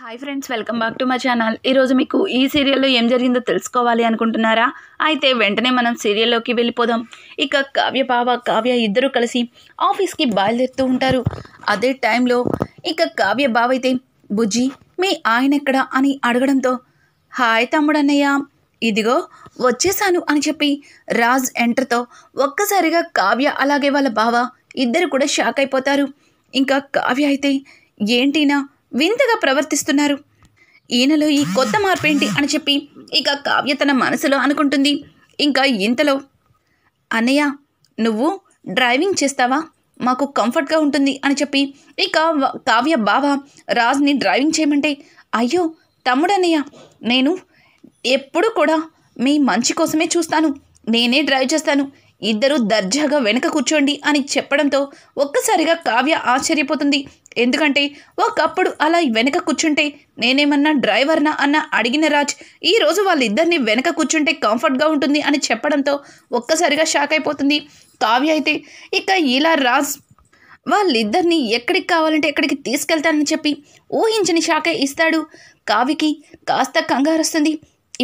Hi friends, welcome back to my channel. ఈరోజు మీకు ఈ సీరియల్లో ఏం జరిగిందో తెలుసుకోవాలి అనుకుంటున్నారా? అయితే వెంటనే మనం సీరియల్లోకి వెళ్ళిపోదాం. ఇక కావ్య బావ కావ్య ఇద్దరు కలిసి ఆఫీస్కి బయలుదేరుతూ ఉంటారు. అదే టైంలో ఇక కావ్య బావ అయితే బుజ్జి మీ ఆయన ఎక్కడా అని అడగడంతో హాయ్ తమ్ముడన్నయ్య, ఇదిగో వచ్చేసాను అని చెప్పి రాజ్ ఎంటర్తో ఒక్కసారిగా కావ్య అలాగే వాళ్ళ బావ ఇద్దరు కూడా షాక్ అయిపోతారు. ఇంకా కావ్య అయితే ఏంటినా వింతగా ప్రవర్తిస్తున్నారు, ఈయనలో ఈ కొత్త మార్పేంటి అని చెప్పి ఇక కావ్య తన మనసులో అనుకుంటుంది. ఇంకా ఇంతలో అన్నయ్య నువ్వు డ్రైవింగ్ చేస్తావా, మాకు కంఫర్ట్గా ఉంటుంది అని చెప్పి ఇక కావ్య బావ రాజ్ని డ్రైవింగ్ చేయమంటే అయ్యో తమ్ముడన్నయ్య, నేను ఎప్పుడు కూడా మీ మంచి కోసమే చూస్తాను, నేనే డ్రైవ్ చేస్తాను, ఇద్దరు దర్జాగా వెనక కూర్చోండి అని చెప్పడంతో ఒక్కసారిగా కావ్య ఆశ్చర్యపోతుంది. ఎందుకంటే ఒకప్పుడు అలా వెనక కూర్చుంటే నేనేమన్నా డ్రైవర్నా అన్న అడిగిన రాజ్ ఈరోజు వాళ్ళిద్దరిని వెనక కూర్చుంటే కంఫర్ట్గా ఉంటుంది అని చెప్పడంతో ఒక్కసారిగా షాక్ అయిపోతుంది కావ్య. అయితే ఇక ఇలా రాజ్ వాళ్ళిద్దరిని ఎక్కడికి కావాలంటే ఎక్కడికి తీసుకెళ్తానని చెప్పి ఊహించని షాకే ఇస్తాడు. కావ్యకి కాస్త కంగారు వస్తుంది.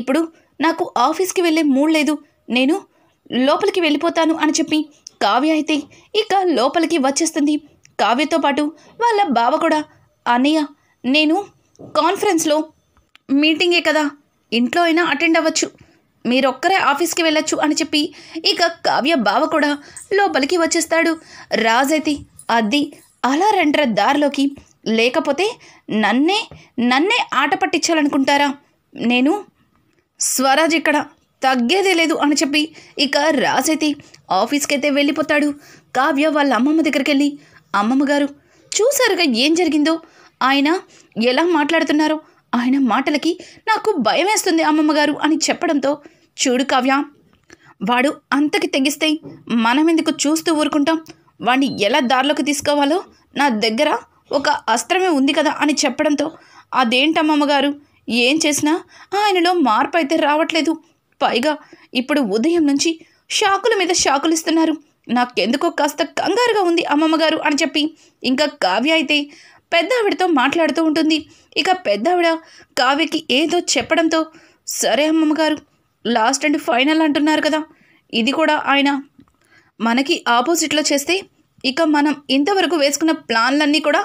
ఇప్పుడు నాకు ఆఫీస్కి వెళ్ళే మూడ్ లేదు, నేను లోపలికి వెళ్ళిపోతాను అని చెప్పి కావ్య అయితే ఇక లోపలికి వచ్చేస్తుంది. కావ్యతో పాటు వాళ్ళ బావ కూడా అన్నయ్య నేను కాన్ఫరెన్స్లో మీటింగే కదా, ఇంట్లో అయినా అటెండ్ అవ్వచ్చు, మీరొక్కరే ఆఫీస్కి వెళ్ళొచ్చు అని చెప్పి ఇక కావ్య బావ కూడా లోపలికి వచ్చేస్తాడు. రాజ్ అయితే అది అలా రెండ్ర దారిలోకి, లేకపోతే నన్నే ఆట పట్టించాలనుకుంటారా, నేను స్వరాజ్ ఇక్కడ తగ్గేదే లేదు అని చెప్పి ఇక రాజ్ అయితే ఆఫీస్కి అయితే వెళ్ళిపోతాడు. కావ్య వాళ్ళ అమ్మమ్మ దగ్గరికి వెళ్ళి అమ్మమ్మ గారు చూసారుగా ఏం జరిగిందో, ఆయన ఎలా మాట్లాడుతున్నారో, ఆయన మాటలకి నాకు భయం వేస్తుంది అమ్మమ్మ గారు అని చెప్పడంతో చూడు కావ్య, వాడు అంతకి తెగిస్తే మనం ఎందుకు చూస్తూ ఊరుకుంటాం, వాడిని ఎలా దారిలోకి తీసుకోవాలో నా దగ్గర ఒక అస్త్రమే ఉంది కదా అని చెప్పడంతో అదేంటమ్మమ్మ గారు, ఏం చేసినా ఆయనలో మార్పు అయితే రావట్లేదు, పైగా ఇప్పుడు ఉదయం నుంచి షాకుల మీద షాకులు ఇస్తున్నారు, నాకెందుకో కాస్త కంగారుగా ఉంది అమ్మమ్మ గారు అని చెప్పి ఇంకా కావ్య అయితే పెద్దావిడతో మాట్లాడుతూ ఉంటుంది. ఇక పెద్దావిడ కావ్యకి ఏదో చెప్పడంతో సరే అమ్మమ్మ గారు, లాస్ట్ అండ్ ఫైనల్ అంటున్నారు కదా, ఇది కూడా ఆయన మనకి ఆపోజిట్లో చేస్తే ఇక మనం ఇంతవరకు వేసుకున్న ప్లాన్లన్నీ కూడా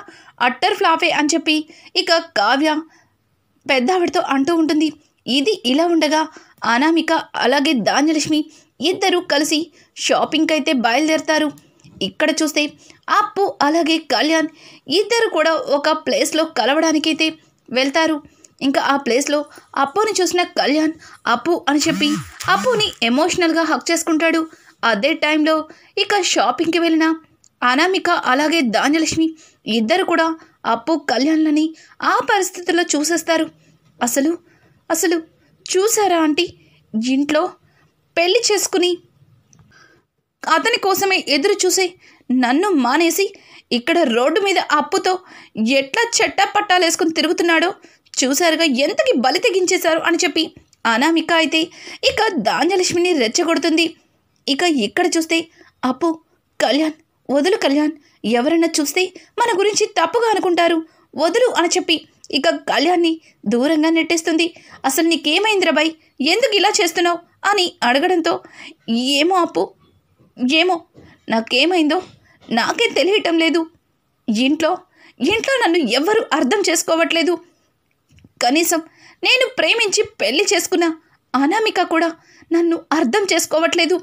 అట్టర్ ఫ్లాపే అని చెప్పి ఇక కావ్య పెద్దావిడతో అంటూ ఉంటుంది. ఇది ఇలా ఉండగా అనామిక అలాగే ధాన్యలక్ష్మి ఇద్దరూ కలిసి షాపింగ్కి అయితే బయలుదేరతారు. ఇక్కడ చూస్తే అప్పు అలాగే కళ్యాణ్ ఇద్దరు కూడా ఒక ప్లేస్లో కలవడానికైతే వెళ్తారు. ఇంకా ఆ ప్లేస్లో అప్పుని చూసిన కళ్యాణ్ అప్పు అని చెప్పి అప్పుని ఎమోషనల్గా హక్ చేసుకుంటాడు. అదే టైంలో ఇక షాపింగ్కి వెళ్ళిన అనామిక అలాగే ధాన్యలక్ష్మి ఇద్దరు కూడా అప్పు కళ్యాణ్లని ఆ పరిస్థితుల్లో చూసేస్తారు. అసలు చూసారా ఆంటీ, ఇంట్లో పెళ్లి చేసుకుని అతని కోసమే ఎదురు చూసే నన్ను మానేసి ఇక్కడ రోడ్డు మీద అప్పుతో ఎట్లా చెట్టా పట్టాలేసుకుని తిరుగుతున్నాడో చూసారుగా, ఎంతకి బలి తెగించేశారు అని చెప్పి అనామిక అయితే ఇక ధాన్యలక్ష్మిని రెచ్చగొడుతుంది. ఇక ఇక్కడ చూస్తే అప్పు కళ్యాణ్ వదులు కళ్యాణ్, ఎవరన్నా చూస్తే మన గురించి తప్పుగా అనుకుంటారు, వదులు అని చెప్పి ఇక కళ్యాణ్ని దూరంగా నెట్టేస్తుంది. అసలు నీకేమైందిరా బాయ్, ఎందుకు ఇలా చేస్తున్నావు అని అడగడంతో ఏమో అప్పు, ఏమో నాకేమైందో నాకే తెలియటం లేదు, ఇంట్లో నన్ను ఎవ్వరూ అర్థం చేసుకోవట్లేదు, కనీసం నేను ప్రేమించి పెళ్లి చేసుకున్న అనామిక కూడా నన్ను అర్థం చేసుకోవట్లేదు,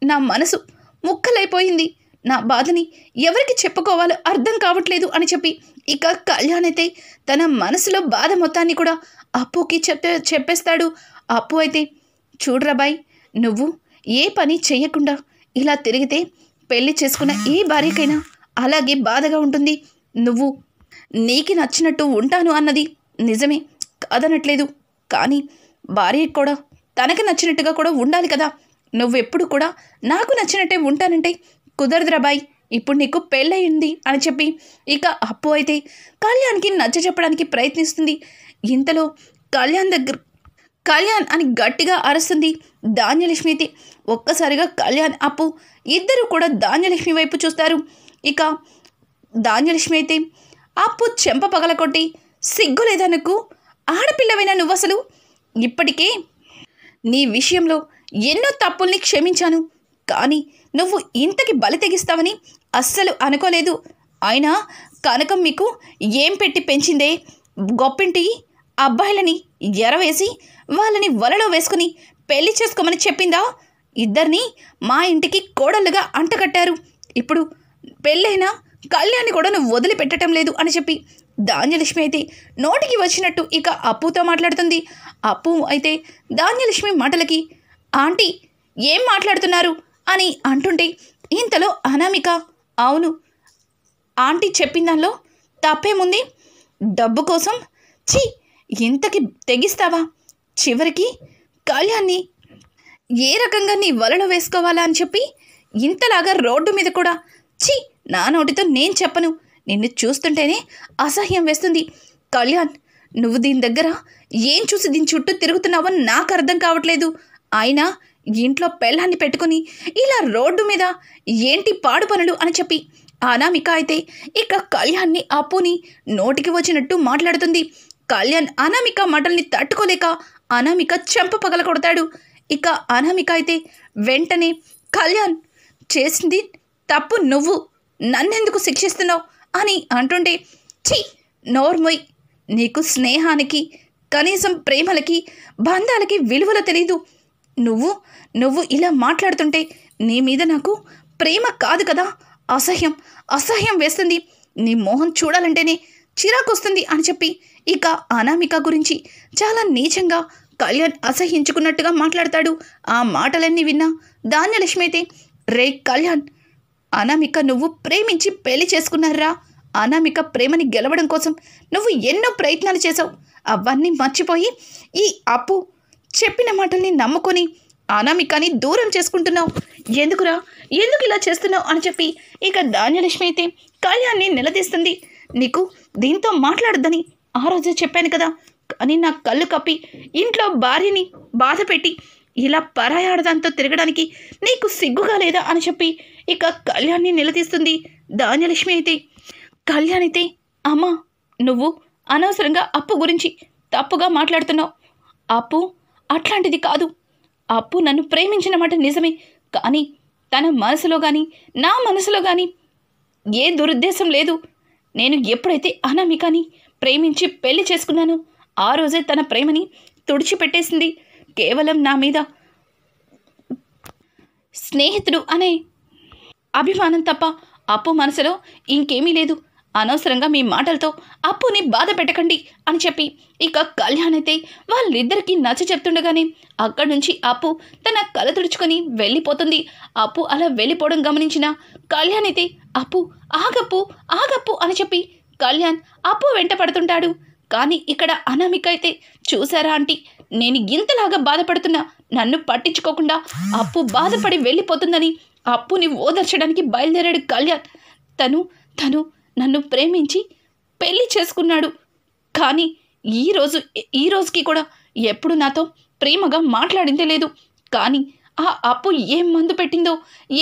నా మనసు ముక్కలైపోయింది, నా బాధని ఎవరికి చెప్పుకోవాలో అర్థం కావట్లేదు అని చెప్పి ఇక కళ్యాణ్ అయితే తన మనసులో బాధ మొత్తాన్ని కూడా అప్పుకి చెప్పేస్తాడు. అప్పు అయితే చూడరాబాయ్, నువ్వు ఏ పని చెయ్యకుండా ఇలా తిరిగితే పెళ్లి చేసుకున్న ఏ భార్యకైనా అలాగే బాధగా ఉంటుంది, నువ్వు నీకు నచ్చినట్టు ఉంటాను అన్నది నిజమే కాదనట్లేదు, కానీ భార్యకి కూడా తనకి నచ్చినట్టుగా కూడా ఉండాలి కదా, నువ్వెప్పుడు కూడా నాకు నచ్చినట్టే ఉంటానంటే కుదరదురా బాయ్, ఇప్పుడు నీకు పెళ్ళయింది అని చెప్పి ఇక అప్పు అయితే కళ్యాణ్కి నచ్చ చెప్పడానికి ప్రయత్నిస్తుంది. ఇంతలో కళ్యాణ్ అని గట్టిగా అరుస్తుంది ధాన్యలక్ష్మి అయితే. ఒక్కసారిగా కళ్యాణ్ అప్పు ఇద్దరు కూడా ధాన్యలక్ష్మి వైపు చూస్తారు. ఇక ధాన్యలక్ష్మి అయితే అప్పు చెంప పగలకొట్టి సిగ్గులేదా నీకు? ఆడపిల్లవైనా నువ్వసలు? ఇప్పటికే నీ విషయంలో ఎన్నో తప్పుల్ని క్షమించాను, కానీ నువ్వు ఇంతకి బలి తెగిస్తావని అస్సలు అనుకోలేదు. అయినా కనకం మీకు ఏం పెట్టి పెంచిందే? గొప్పింటి అబ్బాయిలని ఎరవేసి వాళ్ళని వలలో వేసుకుని పెళ్లి చేసుకోమని చెప్పిందా? ఇద్దరిని మా ఇంటికి కోడళ్ళుగా అంటగట్టారు. ఇప్పుడు పెళ్ళైనా కళ్యాణ్ని కూడా నువ్వు వదిలిపెట్టడం లేదు అని చెప్పి ధాన్యలక్ష్మి అయితే నోటికి వచ్చినట్టు ఇక అప్పుతో మాట్లాడుతుంది. అప్పు అయితే ధాన్యలక్ష్మి మాటలకి ఆంటీ ఏం మాట్లాడుతున్నారు అని అంటుంటే ఇంతలో అనామిక అవును ఆంటీ చెప్పిన దానిలో తప్పేముంది? డబ్బు కోసం ఛీ ఇంతకి తెగిస్తావా? చివరికి కళ్యాణ్ని ఏ రకంగా నీ వలలో వేసుకోవాలా అని చెప్పి ఇంతలాగా రోడ్డు మీద కూడా ఛీ నా నోటితో నేను చెప్పను. నిన్ను చూస్తుంటేనే అసహ్యం వేస్తుంది. కళ్యాణ్ నువ్వు దీని దగ్గర ఏం చూసి దీని చుట్టూ తిరుగుతున్నావో నాకు అర్థం కావట్లేదు. అయినా ఇంట్లో పెళ్ళాన్ని పెట్టుకుని ఇలా రోడ్డు మీద ఏంటి పాడు పనులు అని చెప్పి అనామిక అయితే ఇక కళ్యాణ్ని అప్పుని నోటికి వచ్చినట్టు మాట్లాడుతుంది. కళ్యాణ్ అనామిక మాటల్ని తట్టుకోలేక అనామిక చెంప పగల కొడతాడు. ఇక అనామిక అయితే వెంటనే కళ్యాణ్ చేసింది తప్పు, నువ్వు నన్నెందుకు శిక్షిస్తున్నావు అని అంటుంటే ఛీ నోర్మొయ్, నీకు స్నేహానికి కనీసం ప్రేమలకి బంధాలకి విలువలు తెలీదు. నువ్వు ఇలా మాట్లాడుతుంటే నీ మీద నాకు ప్రేమ కాదు కదా, అసహ్యం వేస్తుంది. నీ మోహం చూడాలంటేనే చిరాకు వస్తుంది అని చెప్పి ఇక అనామిక గురించి చాలా నీచంగా కళ్యాణ్ అసహ్యించుకున్నట్టుగా మాట్లాడతాడు. ఆ మాటలన్నీ విన్నా ధాన్యలక్ష్మి అయితే రే కళ్యాణ్, అనామిక నువ్వు ప్రేమించి పెళ్లి చేసుకున్నారా? అనామిక ప్రేమని గెలవడం కోసం నువ్వు ఎన్నో ప్రయత్నాలు చేసావు. అవన్నీ మర్చిపోయి ఈ అప్పు చెప్పిన మాటల్ని నమ్ముకొని అనామికని దూరం చేసుకుంటున్నావు. ఎందుకు ఇలా చేస్తున్నావు అని చెప్పి ఇక ధాన్యలక్ష్మి అయితే కళ్యాణ్ని నిలదీస్తుంది. నీకు దీంతో మాట్లాడొద్దని ఆ రోజే చెప్పాను కదా, కానీ నా కళ్ళు కప్పి ఇంట్లో భార్యని బాధ పెట్టి ఇలా పరాయాడదాంతో తిరగడానికి నీకు సిగ్గుగా లేదా అని చెప్పి ఇక కళ్యాణ్ని నిలదీస్తుంది ధాన్యలక్ష్మి అయితే. కళ్యాణ్ అయితే అమ్మా నువ్వు అనవసరంగా అప్పు గురించి తప్పుగా మాట్లాడుతున్నావు. అప్పు అట్లాంటిది కాదు. అప్పు నన్ను ప్రేమించిన మాట నిజమే, కానీ తన మనసులో కానీ నా మనసులో కానీ ఏ దురుద్దేశం లేదు. నేను ఎప్పుడైతే అనామికని ప్రేమించి పెళ్లి చేసుకున్నానో ఆ రోజే తన ప్రేమని తుడిచిపెట్టేసింది. కేవలం నా మీద స్నేహితుడు అనే అభిమానం తప్ప అప్పు మనసులో ఇంకేమీ లేదు. అనవసరంగా మీ మాటలతో అప్పుని బాధ పెట్టకండి అని చెప్పి ఇక కళ్యాణ్ అయితే వాళ్ళిద్దరికీ నచ్చ చెప్తుండగానే అక్కడి నుంచి అప్పు తన కళ్ళ తుడుచుకొని వెళ్ళిపోతుంది. అప్పు అలా వెళ్ళిపోవడం గమనించిన కళ్యాణ్ అయితే ఆగప్పు అని చెప్పి కళ్యాణ్ అప్పు వెంట పడుతుంటాడు. కానీ ఇక్కడ అనామిక అయితే చూసారా ఆంటీ, నేను ఇంతలాగా బాధపడుతున్నా నన్ను పట్టించుకోకుండా అప్పు బాధపడి వెళ్ళిపోతుందని అప్పుని ఓదార్చడానికి బయలుదేరాడు కళ్యాణ్. తను నన్ను ప్రేమించి పెళ్లి చేసుకున్నాడు, కానీ ఈ రోజుకి కూడా ఎప్పుడు నాతో ప్రేమగా మాట్లాడిందే లేదు. కానీ ఆ అప్పు ఏం మందు పెట్టిందో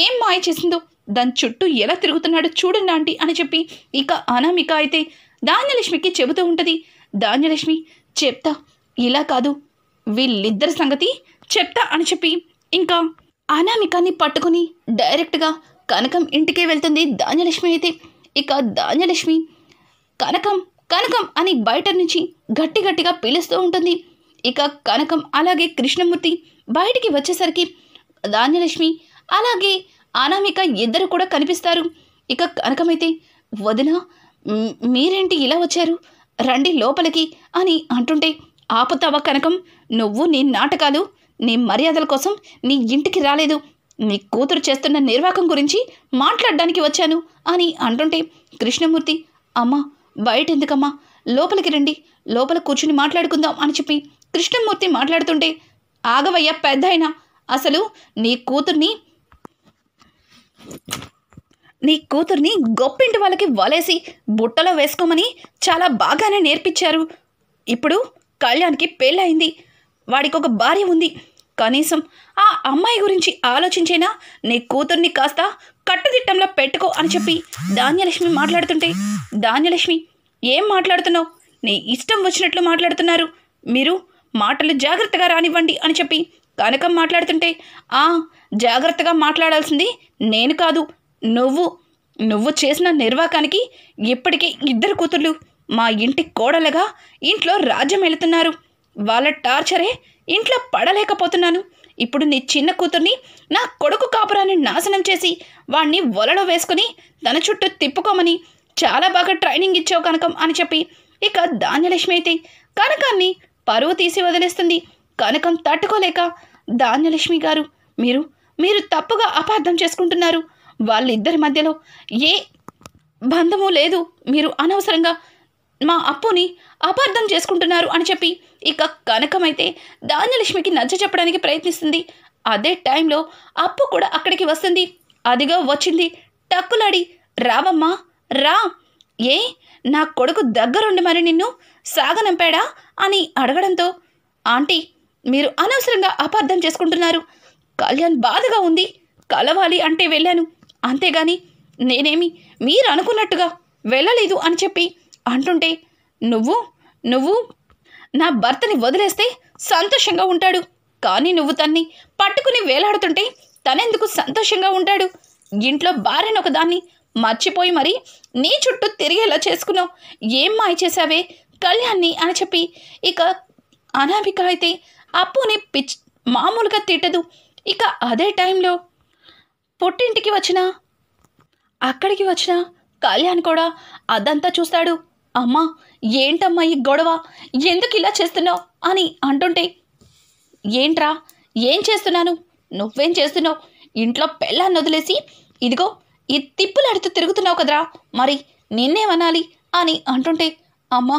ఏం మాయ చేసిందో దాని చుట్టూ ఎలా తిరుగుతున్నాడో చూడండి ఆంటీ అని చెప్పి ఇక అనామిక అయితే ధాన్యలక్ష్మికి చెబుతూ ఉంటుంది. ధాన్యలక్ష్మి చెప్తా, ఇలా కాదు వీళ్ళిద్దరి సంగతి చెప్తా అని చెప్పి ఇంకా అనామికాని పట్టుకుని డైరెక్ట్గా కనకం ఇంటికే వెళ్తుంది ధాన్యలక్ష్మి అయితే. ఇక ధాన్యలక్ష్మి కనకం అని బయట నుంచి గట్టిగా పిలుస్తూ ఉంటుంది. ఇక కనకం అలాగే కృష్ణమూర్తి బయటికి వచ్చేసరికి ధాన్యలక్ష్మి అలాగే అనామిక ఇద్దరు కూడా కనిపిస్తారు. ఇక కనకమైతే వదిన మీరేంటి ఇలా వచ్చారు, రండి లోపలికి అని అంటుంటే ఆపుతావా కనకం, నువ్వు నీ నాటకాలు నీ మర్యాదల కోసం నీ ఇంటికి రాలేదు, నీ కూతురు చేస్తున్న నిర్వాకం గురించి మాట్లాడడానికి వచ్చాను అని అంటుంటే కృష్ణమూర్తి అమ్మా బయట ఎందుకమ్మా, లోపలికి రండి, లోపల కూర్చుని మాట్లాడుకుందాం అని చెప్పి కృష్ణమూర్తి మాట్లాడుతుంటే ఆగవయ్య పెద్దాయన, అసలు నీ కూతుర్ని గొప్పింటి వాళ్ళకి వలేసి బుట్టలో వేసుకోమని చాలా బాగానే నేర్పించారు. ఇప్పుడు కళ్యాణ్కి పెళ్ళయింది, వాడికి ఒక భార్య ఉంది, కనీసం ఆ అమ్మాయి గురించి ఆలోచించేనా నీ కూతుర్ని కాస్త కట్టుదిట్టంలో పెట్టుకో అని చెప్పి ధాన్యలక్ష్మి మాట్లాడుతుంటే ధాన్యలక్ష్మి ఏం మాట్లాడుతున్నావు, నీ ఇష్టం వచ్చినట్లు మాట్లాడుతున్నారు. మీరు మాటలు జాగ్రత్తగా రానివ్వండి అని చెప్పి కనకం మాట్లాడుతుంటే, జాగ్రత్తగా మాట్లాడాల్సింది నేను కాదు, నువ్వు చేసిన నిర్వాకానికి ఇప్పటికే 2 కూతుర్లు మా ఇంటి కోడలుగా ఇంట్లో రాజ్యం వెళుతున్నారు. వాళ్ళ టార్చరే ఇంట్లో పడలేకపోతున్నాను. ఇప్పుడు నీ చిన్న కూతుర్ని నా కొడుకు కాపురాన్ని నాశనం చేసి వాణ్ణి వలలో వేసుకుని తన చుట్టూ తిప్పుకోమని చాలా బాగా ట్రైనింగ్ ఇచ్చావు కనకం అని చెప్పి ఇక ధాన్యలక్ష్మి అయితే కనకాన్ని పరువు తీసి వదిలేస్తుంది. కనకం తట్టుకోలేక, ధాన్యలక్ష్మి గారు, మీరు తప్పుగా అపార్థం చేసుకుంటున్నారు. వాళ్ళిద్దరి మధ్యలో ఏ బంధము లేదు. మీరు అనవసరంగా మా అప్పుని అపార్థం చేసుకుంటున్నారు అని చెప్పి ఇక కనకమైతే ధాన్యలక్ష్మికి నచ్చ చెప్పడానికి ప్రయత్నిస్తుంది. అదే టైంలో అప్పు కూడా అక్కడికి వస్తుంది. అదిగా వచ్చింది టక్కులాడి, రావమ్మా రా, ఏ నా కొడుకు దగ్గరుండి మరి నిన్ను సాగనంపాడా అని అడగడంతో, ఆంటీ మీరు అనవసరంగా అపార్థం చేసుకుంటున్నారు. కళ్యాణ్ బాధగా ఉంది, కలవాలి అంటే వెళ్ళాను, అంతేగాని నేనేమి మీరు అనుకున్నట్టుగా వెళ్ళలేదు అని చెప్పి అంటుంటే, నువ్వు నా భర్తని వదిలేస్తే సంతోషంగా ఉంటాడు, కానీ నువ్వు తన్ని పట్టుకుని వేలాడుతుంటే తనెందుకు సంతోషంగా ఉంటాడు? ఇంట్లో భార్యను ఒకదాన్ని మర్చిపోయి మరి నీ చుట్టూ తిరిగేలా చేసుకున్నావు. ఏం మాయ చేశావే కళ్యాణ్ని అని చెప్పి ఇక అనామిక అయితే అప్పుని మామూలుగా తిట్టదు. ఇక అదే టైంలో పుట్టింటికి అక్కడికి వచ్చిన కళ్యాణ్ కూడా అదంతా చూస్తాడు. అమ్మా ఏంటమ్మా ఈ గొడవ, ఎందుకు ఇలా చేస్తున్నావు అని అంటుంటే, ఏంట్రా ఏం చేస్తున్నాను, నువ్వేం చేస్తున్నావు? ఇంట్లో పెళ్ళాన్ని వదిలేసి ఇదిగో ఈ తిప్పులాడుతూ తిరుగుతున్నావు కదరా, మరి నిన్నేమనాలి అని అంటుంటే, అమ్మా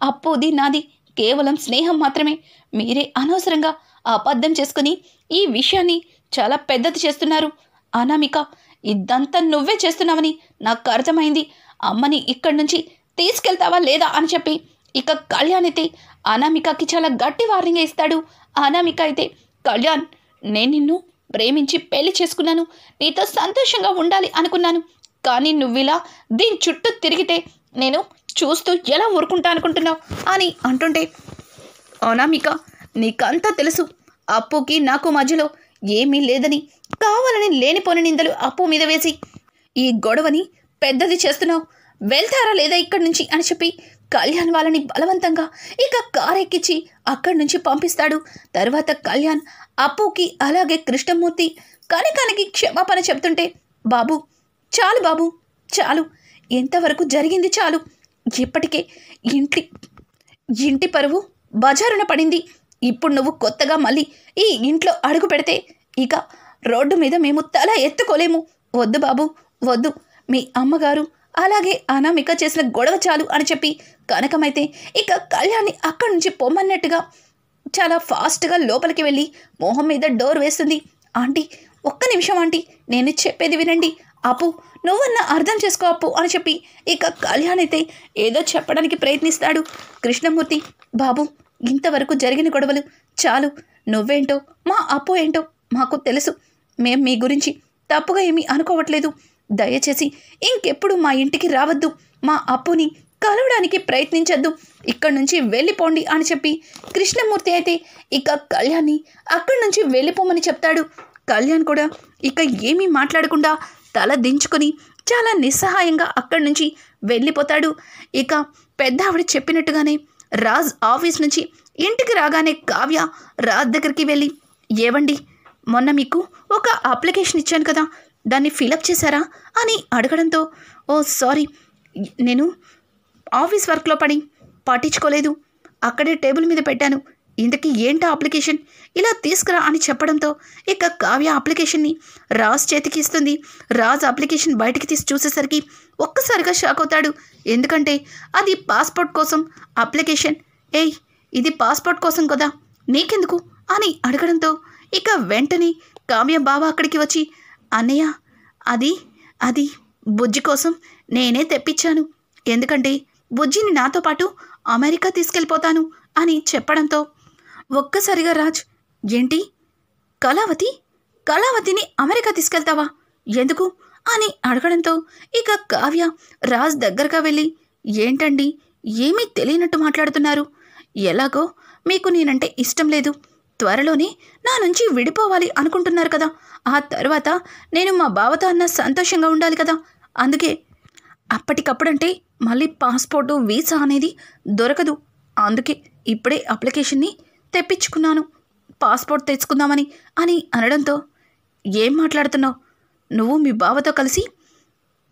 అప్పుది నాది కేవలం స్నేహం మాత్రమే, మీరే అనవసరంగా అబద్ధం చేసుకుని ఈ విషయాన్ని చాలా పెద్దది చేస్తున్నారు. అనామిక ఇదంతా నువ్వే చేస్తున్నావని నాకు అర్థమైంది. అమ్మని ఇక్కడి నుంచి తీసుకెళ్తావా లేదా అని చెప్పి ఇక కళ్యాణ్ అయితే అనామికకి చాలా గట్టి వార్నింగ్ ఇస్తాడు. అనామిక అయితే, కళ్యాణ్ నేను నిన్ను ప్రేమించి పెళ్లి చేసుకున్నాను, నీతో సంతోషంగా ఉండాలి అనుకున్నాను, కానీ నువ్విలా దీని చుట్టూ తిరిగితే నేను చూస్తూ ఎలా ఊరుకుంటా అనుకుంటున్నావు అని అంటుంటే, అనామిక నీకంతా తెలుసు, అప్పుకి నాకు మధ్యలో ఏమీ లేదని కావాలని లేనిపోని నిందలు అప్పు మీద వేసి ఈ గొడవని పెద్దది చేస్తున్నావు, వెళ్తారా లేదా ఇక్కడి నుంచి అని చెప్పి కళ్యాణ్ వాళ్ళని బలవంతంగా ఇక కారెక్కించి అక్కడి నుంచి పంపిస్తాడు. తర్వాత కళ్యాణ్ అప్పుకి అలాగే కృష్ణమూర్తి కనకానికి క్షమాపణ చెప్తుంటే, బాబు చాలు బాబు చాలు, ఎంతవరకు జరిగింది చాలు, ఇప్పటికే ఇంటి పరువు బజారున పడింది. ఇప్పుడు నువ్వు కొత్తగా మళ్ళీ ఈ ఇంట్లో అడుగు పెడితే ఇక రోడ్డు మీద మేము తల ఎత్తుకోలేము. వద్దు బాబు వద్దు, మీ అమ్మగారు అలాగే అనామిక చేసిన గొడవ చాలు అని చెప్పి కనకమైతే ఇక కళ్యాణ్ని అక్కడి నుంచి పొమ్మన్నట్టుగా చాలా ఫాస్ట్గా లోపలికి వెళ్ళి మొహం మీద డోర్ వేస్తుంది. ఆంటీ ఒక్క నిమిషం ఆంటీ, నేను చెప్పేది వినండి, అప్పు నువ్వన్నా అర్థం చేసుకో అప్పు అని చెప్పి ఇక కళ్యాణ్ అయితే ఏదో చెప్పడానికి ప్రయత్నిస్తాడు. కృష్ణమూర్తి, బాబు ఇంతవరకు జరిగిన గొడవలు చాలు, నువ్వేంటో మా అప్పు ఏంటో మాకు తెలుసు, మేం మీ గురించి తప్పుగా ఏమీ అనుకోవట్లేదు, దయచేసి ఇంకెప్పుడు మా ఇంటికి రావద్దు, మా అప్పుని కలవడానికి ప్రయత్నించద్దు, ఇక్కడి నుంచి వెళ్ళిపోండి అని చెప్పి కృష్ణమూర్తి అయితే ఇక కళ్యాణ్ని అక్కడి నుంచి వెళ్ళిపోమని చెప్తాడు. కళ్యాణ్ కూడా ఇక ఏమీ మాట్లాడకుండా తల దించుకొని చాలా నిస్సహాయంగా అక్కడి నుంచి వెళ్ళిపోతాడు. ఇక పెద్ద ఆవిడ చెప్పినట్టుగానే రాజ్ ఆఫీస్ నుంచి ఇంటికి రాగానే కావ్య రాజ్ దగ్గరికి వెళ్ళి, ఏవండి మొన్న మీకు ఒక అప్లికేషన్ ఇచ్చాను కదా, దాన్ని ఫిలప్ చేశారా అని అడగడంతో, ఓ సారీ, నేను ఆఫీస్ వర్క్లో పట్టించుకోలేదు, అక్కడే టేబుల్ మీద పెట్టాను, ఇంతకీ ఏంటా అప్లికేషన్, ఇలా తీసుకురా అని చెప్పడంతో ఇక కావ్య అప్లికేషన్ని రాజ్ చేతికి ఇస్తుంది. రాజ్ అప్లికేషన్ బయటికి తీసి చూసేసరికి ఒక్కసారిగా షాక్ అవుతాడు. ఎందుకంటే అది పాస్పోర్ట్ కోసం అప్లికేషన్. ఏయ్ ఇది పాస్పోర్ట్ కోసం కదా, నీకెందుకు అని అడగడంతో ఇక వెంటనే కావ్య బావ అక్కడికి వచ్చి, అన్నయ్య అది బుజ్జి కోసం నేనే తెప్పించాను, ఎందుకంటే బుజ్జిని నాతో పాటు అమెరికా తీసుకెళ్ళిపోతాను అని చెప్పడంతో ఒక్కసారిగా రాజ్, ఏంటి కళావతిని అమెరికా తీసుకెళ్తావా, ఎందుకు అని అడగడంతో ఇక కావ్య రాజ్ దగ్గరగా వెళ్ళి, ఏంటండి ఏమీ తెలియనట్టు మాట్లాడుతున్నారు. ఎలాగో మీకు నేనంటే ఇష్టం లేదు. త్వరలోనే నా నుంచి విడిపోవాలి అనుకుంటున్నారు కదా. ఆ తర్వాత నేను మా బావతో అన్న సంతోషంగా ఉండాలి కదా. అందుకే అప్పటికప్పుడంటే మళ్ళీ పాస్పోర్టు వీసా అనేది దొరకదు. అందుకే ఇప్పుడే అప్లికేషన్ని తెప్పించుకున్నాను, పాస్పోర్ట్ తెచ్చుకుందామని అని అనడంతో, ఏం మాట్లాడుతున్నావు? నువ్వు మీ బావతో కలిసి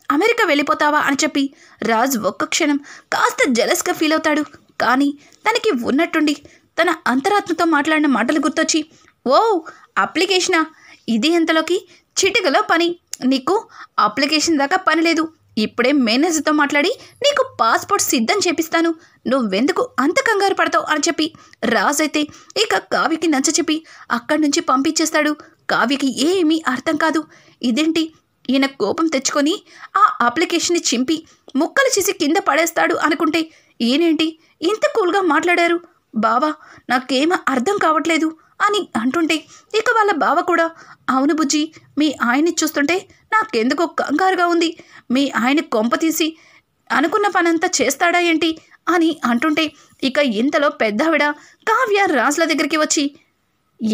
అమెరికా వెళ్ళిపోతావా అని చెప్పి రాజ్ ఒక్క క్షణం కాస్త జెలస్గా ఫీల్ అవుతాడు. కానీ తనకి ఉన్నట్టుండి తన అంతరాత్మతో మాట్లాడిన మాటలు గుర్తొచ్చి, ఓ అప్లికేషనా? ఇది ఎంతలోకి చిటికలో పని. నీకు అప్లికేషన్ దాకా పని లేదు. ఇప్పుడే మేనేజర్తో మాట్లాడి నీకు పాస్పోర్ట్ సిద్ధం చేపిస్తాను. నువ్వెందుకు అంత కంగారు పడతావు అని చెప్పి రాజ్ అయితే ఇక కావ్యకి నచ్చచెప్పి అక్కడి నుంచి పంపించేస్తాడు. కావ్యకి ఏమీ అర్థం కాదు. ఇదేంటి, ఈయన కోపం తెచ్చుకొని ఆ అప్లికేషన్ని చింపి ముక్కలు చేసి కింద పడేస్తాడు అనుకుంటే, ఈయనేంటి ఇంత కూల్గా మాట్లాడారు? బావా, నాకేమీ అర్థం కావట్లేదు అని అంటుంటే, ఇక వాళ్ళ బావ కూడా, అవును బుజ్జి, మీ ఆయన్ని చూస్తుంటే నాకెందుకో కంగారుగా ఉంది. మీ ఆయన కొంప తీసి అనుకున్న పనంతా చేస్తాడా ఏంటి అని అంటుంటే, ఇక ఇంతలో పెద్దావిడ కావ్య రాజుల దగ్గరికి వచ్చి,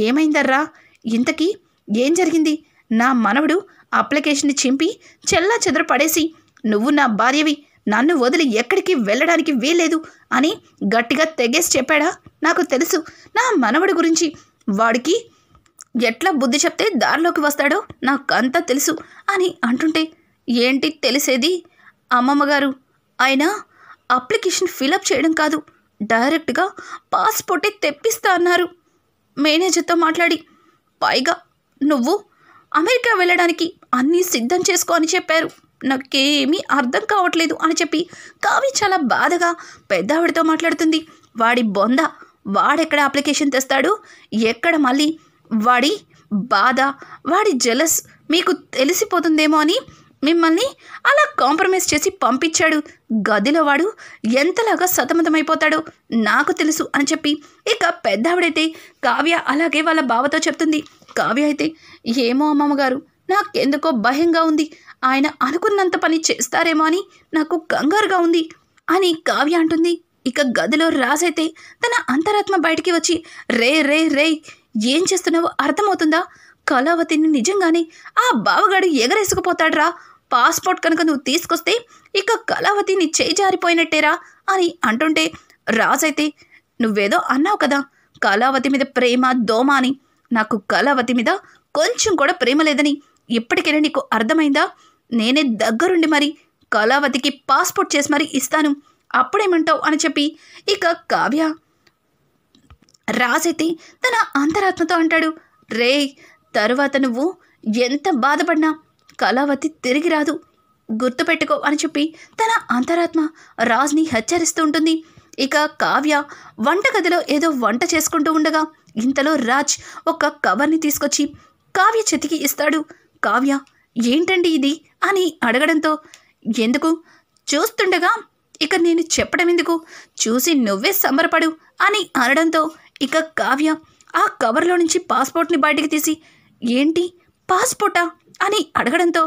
ఏమైందర్రా, ఇంతకీ ఏం జరిగింది? నా మనవడు అప్లికేషన్ని చింపి చెల్లా చెదర పడేసి, నువ్వు నా భార్యవి, నన్ను వదిలి ఎక్కడికి వెళ్ళడానికి వీల్లేదు అని గట్టిగా తెగేసి చెప్పాడా? నాకు తెలుసు నా మనవడి గురించి. వాడికి ఎట్లా బుద్ధి చెప్తే దారిలోకి వస్తాడో నాకంతా తెలుసు అని అంటుంటే, ఏంటి తెలిసేది? అమ్మమ్మగారు, ఆయన అప్లికేషన్ ఫిలప్ చేయడం కాదు, డైరెక్ట్గా పాస్పోర్టే తెప్పిస్తా అన్నారు మేనేజర్తో మాట్లాడి. పైగా నువ్వు అమెరికా వెళ్ళడానికి అన్నీ సిద్ధం చేసుకో అని చెప్పారు. నాకేమీ అర్థం కావట్లేదు అని చెప్పి కావ్య చాలా బాధగా పెద్దావిడితో మాట్లాడుతుంది. వాడి బొంద, వాడెక్కడ అప్లికేషన్ తెస్తాడు? ఎక్కడ మళ్ళీ వాడి బాధ, వాడి జెలస్ మీకు తెలిసిపోతుందేమో అని మిమ్మల్ని అలా కాంప్రమైజ్ చేసి పంపించాడు. గదిలో వాడు ఎంతలాగా సతమతమైపోతాడో నాకు తెలుసు అని చెప్పి ఇక పెద్దావిడైతే కావ్య అలాగే వాళ్ళ బావతో చెప్తుంది. కావ్య అయితే, ఏమో అమ్మమ్మగారు, నాకెందుకో భయంగా ఉంది. ఆయన అనుకున్నంత పని చేస్తారేమో అని నాకు కంగారుగా ఉంది అని కావ్య అంటుంది. ఇక గదిలో రాజైతే తన అంతరాత్మ బయటికి వచ్చి, రే రే రే ఏం చేస్తున్నావో అర్థమవుతుందా? కళావతిని నిజంగానే ఆ బావగాడు ఎగరేసుకుపోతాడ్రా. పాస్పోర్ట్ కనుక నువ్వు తీసుకొస్తే ఇక కళావతిని చేయి జారిపోయినట్టేరా అని అంటుంటే, రాజైతే, నువ్వేదో అన్నావు కదా కళావతి మీద ప్రేమ దోమ అని. నాకు కళావతి మీద కొంచెం కూడా ప్రేమ లేదని ఇప్పటికైనా నీకు అర్థమైందా? నేనే దగ్గరుండి మరి కళావతికి పాస్పోర్ట్ చేసి మరి ఇస్తాను, అప్పుడేమంటావు అని చెప్పి ఇక కావ్య రాజైతే తన అంతరాత్మతో అంటాడు, రే, తరువాత నువ్వు ఎంత బాధపడినా కళావతి తిరిగి రాదు, గుర్తుపెట్టుకో అని చెప్పి తన అంతరాత్మ రాజ్ని హెచ్చరిస్తూ ఉంటుంది. ఇక కావ్య వంటగదిలో ఏదో వంట చేసుకుంటూ ఉండగా ఇంతలో రాజ్ ఒక కవర్ని తీసుకొచ్చి కావ్య చేతికి ఇస్తాడు. కావ్య, ఏంటండి ఇది అని అడగడంతో, ఎందుకు చూస్తుండగా ఇక నేను చెప్పడం ఎందుకు, చూసి నువ్వే సంబరపడు అని అనడంతో ఇక కావ్య ఆ కవర్లో నుంచి పాస్పోర్ట్ని బయటికి తీసి, ఏంటి పాస్పోర్టా అని అడగడంతో,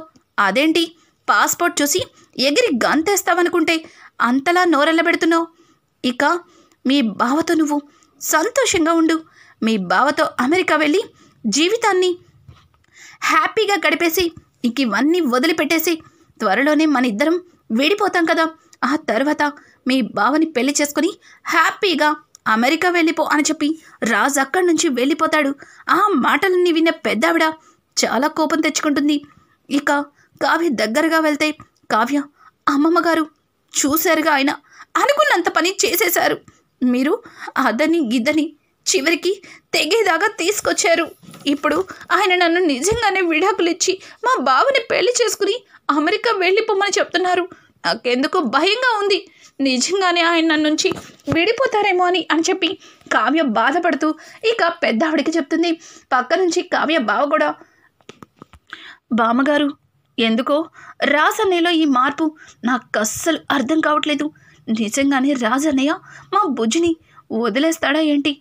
అదేంటి పాస్పోర్ట్ చూసి ఎగిరి గంతేస్తావనుకుంటే అంతలా నోరెళ్ళబెడుతున్నావు? ఇక మీ బావతో నువ్వు సంతోషంగా ఉండు. మీ బావతో అమెరికా వెళ్ళి జీవితాన్ని హ్యాపీగా గడిపేసి ఇక ఇవన్నీ వదిలిపెట్టేసి త్వరలోనే మన ఇద్దరం విడిపోతాం కదా. ఆ తర్వాత మీ బావని పెళ్లి చేసుకుని హ్యాపీగా అమెరికా వెళ్ళిపో అని చెప్పి రాజ్ అక్కడి నుంచి వెళ్ళిపోతాడు. ఆ మాటలన్నీ విన్న పెద్దావిడ చాలా కోపం తెచ్చుకుంటుంది. ఇక కావ్య దగ్గరగా వెళ్తే, కావ్య, అమ్మమ్మగారు చూశారుగా, ఆయన అనుకున్నంత పని చేసేశారు. మీరు అదని గిద్దని చివరికి తెగేదాకా తీసుకొచ్చారు. ఇప్పుడు ఆయన నన్ను నిజంగానే విడాకులు ఇచ్చి మా బావని పెళ్లి చేసుకుని అమెరికా వెళ్ళిపోమని చెప్తున్నారు. నాకెందుకో భయంగా ఉంది. నిజంగానే ఆయన నన్ను నుంచి విడిపోతారేమో అని చెప్పి కావ్య బాధపడుతూ ఇక పెద్దావిడికి చెప్తుంది. పక్క నుంచి కావ్య బావ కూడా, బామ్మగారు, ఎందుకో రాజన్నయ్యలో ఈ మార్పు నాకు అస్సలు అర్థం కావట్లేదు. నిజంగానే రాజన్నయ్య మా బుజ్జిని వదిలేస్తాడా ఏంటి?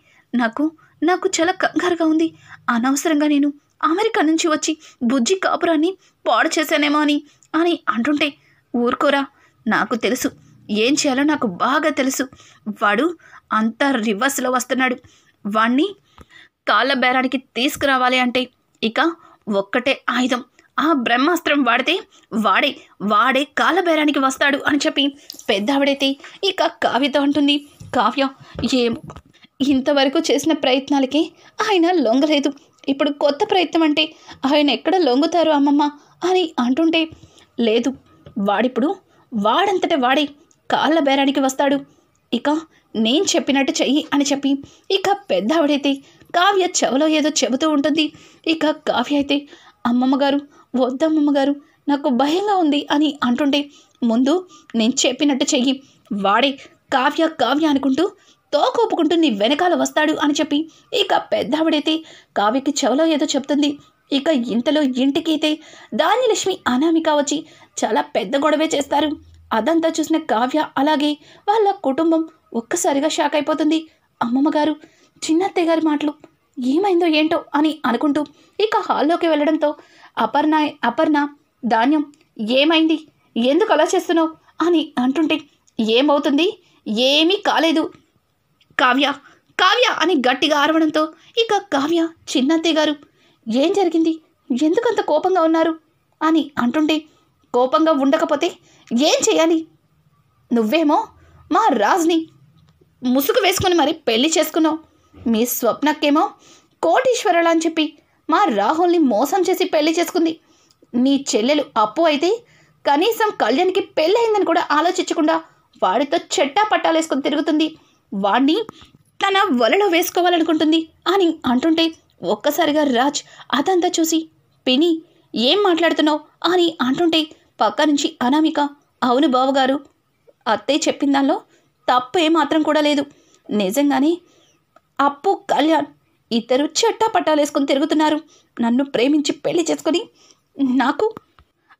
నాకు చాలా కంగారుగా ఉంది. అనవసరంగా నేను అమెరికా నుంచి వచ్చి బుజ్జి కాపురాన్ని పాడు చేశానేమో అని అంటుంటే, ఊరుకోరా, నాకు తెలుసు ఏం చేయాలో నాకు బాగా తెలుసు. వాడు అంత రివర్స్లో వస్తున్నాడు. వాణ్ణి కాళ్ళ బేరానికి తీసుకురావాలి అంటే ఇక ఒక్కటే ఆయుధం. ఆ బ్రహ్మాస్త్రం వాడితే వాడే కాళ్ళ బేరానికి వస్తాడు అని చెప్పి పెద్దావిడైతే ఇక కావ్యతో అంటుంది. కావ్య, ఏమో ఇంతవరకు చేసిన ప్రయత్నాలకి ఆయన లొంగలేదు. ఇప్పుడు కొత్త ప్రయత్నం అంటే ఆయన ఎక్కడ లొంగుతారు అమ్మమ్మ అని అంటుంటే, లేదు, వాడంతట వాడే కాళ్ళ బేరానికి వస్తాడు. ఇక నేను చెప్పినట్టు చెయ్యి అని చెప్పి ఇక పెద్దావిడైతే కావ్య చెవలో ఏదో చెబుతూ ఉంటుంది. ఇక కావ్య అయితే, అమ్మమ్మగారు, వద్దమ్మమ్మగారు, నాకు భయంగా ఉంది అని అంటుంటే, ముందు నేను చెప్పినట్టు చెయ్యి. వాడే కావ్య అనుకుంటూ తోకూపుకుంటూ నీ వెనకాల వస్తాడు అని చెప్పి ఇక పెద్దావిడైతే కావ్యకి చెవలో ఏదో చెప్తుంది. ఇక ఇంతలో ఇంటికైతే ధాన్యలక్ష్మి, అనామిక వచ్చి చాలా పెద్ద గొడవే చేస్తారు. అదంతా చూసిన కావ్య అలాగే వాళ్ళ కుటుంబం ఒక్కసారిగా షాక్ అయిపోతుంది. అమ్మమ్మగారు, చిన్నత్తయ్య గారి మాటలు ఏమైందో ఏంటో అని అనుకుంటూ ఇక హాల్లోకి వెళ్ళడంతో అపర్ణ ధాన్యం, ఏమైంది, ఎందుకు అలా చేస్తున్నావు అని అంటుంటే, ఏమవుతుంది, ఏమీ కాలేదు కావ్య అని గట్టిగా అరవడంతో ఇక కావ్య, చిన్నత్తయ్య గారు, ఏం జరిగింది, ఎందుకంత కోపంగా ఉన్నారు అని అంటుంటే, కోపంగా ఉండకపోతే ఏం చేయాలి, నువ్వేమో మా రాజ్ని ముసుగు వేసుకొని మరి పెళ్లి చేసుకున్నావు. మీ స్వప్నకేమో కోటీశ్వరులు అని చెప్పి మా రాహుల్ని మోసం చేసి పెళ్లి చేసుకుంది. నీ చెల్లెలు అప్పు అయితే కనీసం కళ్యాణ్కి పెళ్ళయిందని కూడా ఆలోచించకుండా వాడితో చెట్టా పట్టాలేసుకొని తిరుగుతుంది. వాణ్ణి తన వలలో వేసుకోవాలనుకుంటుంది అని అంటుంటే ఒక్కసారిగా రాజ్ అదంతా చూసి, పిని, ఏం మాట్లాడుతున్నావు అని అంటుంటే పక్క నుంచి అనామిక, అవును బావగారు, అత్తయ్య చెప్పిన దానిలో తప్పు ఏమాత్రం కూడా లేదు. నిజంగానే అప్పు, కళ్యాణ్ ఇద్దరు చెట్టా పట్టాలేసుకొని తిరుగుతున్నారు. నన్ను ప్రేమించి పెళ్లి చేసుకొని నాకు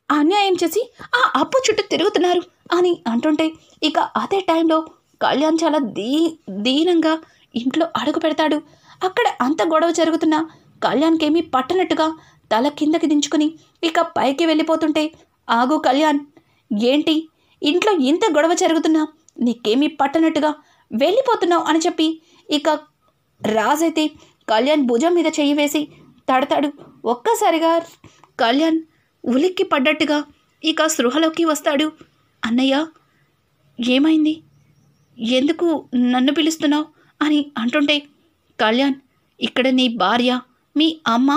అన్యాయం చేసి ఆ అప్పు చుట్టూ తిరుగుతున్నారు అని అంటుంటే ఇక అదే టైంలో కళ్యాణ్ చాలా దీనంగా ఇంట్లో అడుగు పెడతాడు. అక్కడ అంత గొడవ జరుగుతున్నా కళ్యాణ్కేమీ పట్టనట్టుగా తల కిందకి దించుకుని ఇక పైకి వెళ్ళిపోతుంటే, ఆగు కళ్యాణ్, ఏంటి ఇంట్లో ఇంత గొడవ జరుగుతున్నా నీకేమీ పట్టనట్టుగా వెళ్ళిపోతున్నావు అని చెప్పి ఇక రాజైతే కళ్యాణ్ భుజం మీద చెయ్యి వేసి తడతాడు. ఒక్కసారిగా కళ్యాణ్ ఉలిక్కి పడ్డట్టుగా ఇక స్పృహలోకి వస్తాడు. అన్నయ్య, ఏమైంది, ఎందుకు నన్ను పిలుస్తున్నావు అని అంటుంటే, కళ్యాణ్, ఇక్కడ నీ భార్య, మీ అమ్మ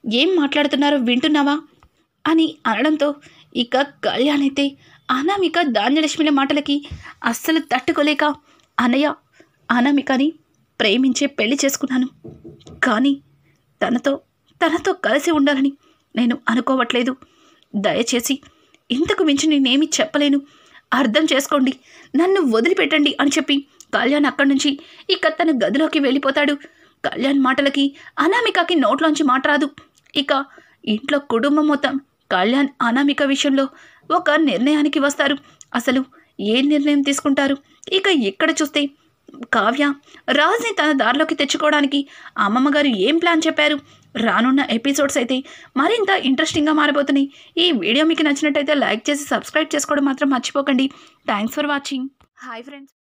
ఏం మాట్లాడుతున్నారో వింటున్నావా అని అనడంతో ఇక కళ్యాణ్ అయితే అనామిక, ధాన్యలక్ష్మిల మాటలకి అస్సలు తట్టుకోలేక, అన్నయ్య, అనామికని ప్రేమించే పెళ్లి చేసుకున్నాను, కానీ తనతో కలిసి ఉండాలని నేను అనుకోవట్లేదు. దయచేసి ఇంతకు మించి నేనేమీ చెప్పలేను, అర్థం చేసుకోండి, నన్ను వదిలిపెట్టండి అని చెప్పి కళ్యాణ్ అక్కడి నుంచి ఇక తన గదిలోకి వెళ్ళిపోతాడు. కళ్యాణ్ మాటలకి అనామికకి నోట్లోంచి మాట రాదు. ఇక ఇంట్లో కుటుంబం మొత్తం కళ్యాణ్, అనామిక విషయంలో ఒక నిర్ణయానికి వస్తారు. అసలు ఏ నిర్ణయం తీసుకుంటారు? ఇక ఇక్కడ చూస్తే కావ్య రాజ్ని తన దారిలోకి తెచ్చుకోవడానికి అమ్మమ్మగారు ఏం ప్లాన్ చెప్పారు? రానున్న ఎపిసోడ్స్ అయితే మరింత ఇంట్రెస్టింగ్గా మారబోతున్నాయి. ఈ వీడియో మీకు నచ్చినట్టయితే లైక్ చేసి సబ్స్క్రైబ్ చేసుకోవడం మాత్రం మర్చిపోకండి. Thanks for watching. Hi friends.